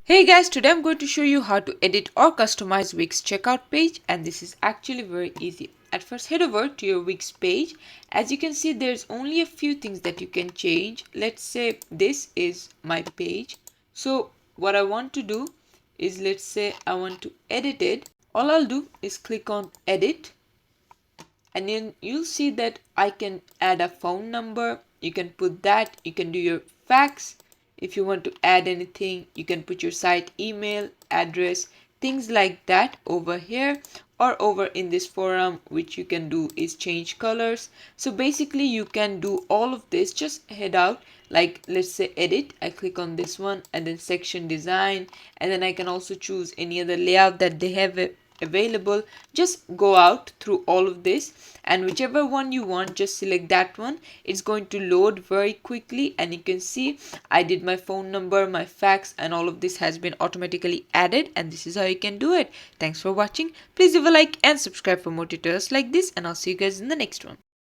Hey guys, today I'm going to show you how to edit or customize Wix checkout page, and this is actually very easy. At first, head over to your Wix page. As you can see, there's only a few things that you can change. Let's say this is my page. So what I want to do is, let's say I want to edit it. All I'll do is click on edit, and then you'll see that I can add a phone number. You can put that, you can do your fax. If you want to add anything, you can put your site email address, things like that over here, or over in this forum. Which you can do is change colors. So basically you can do all of this. Just head out, like let's say edit, I click on this one, and then section design, and then I can also choose any other layout that they have available. Just go out through all of this, and whichever one you want, just select that one. It's going to load very quickly, and you can see I did my phone number, my fax, and all of this has been automatically added, and this is how you can do it. Thanks for watching. Please leave a like and subscribe for more tutorials like this, and I'll see you guys in the next one.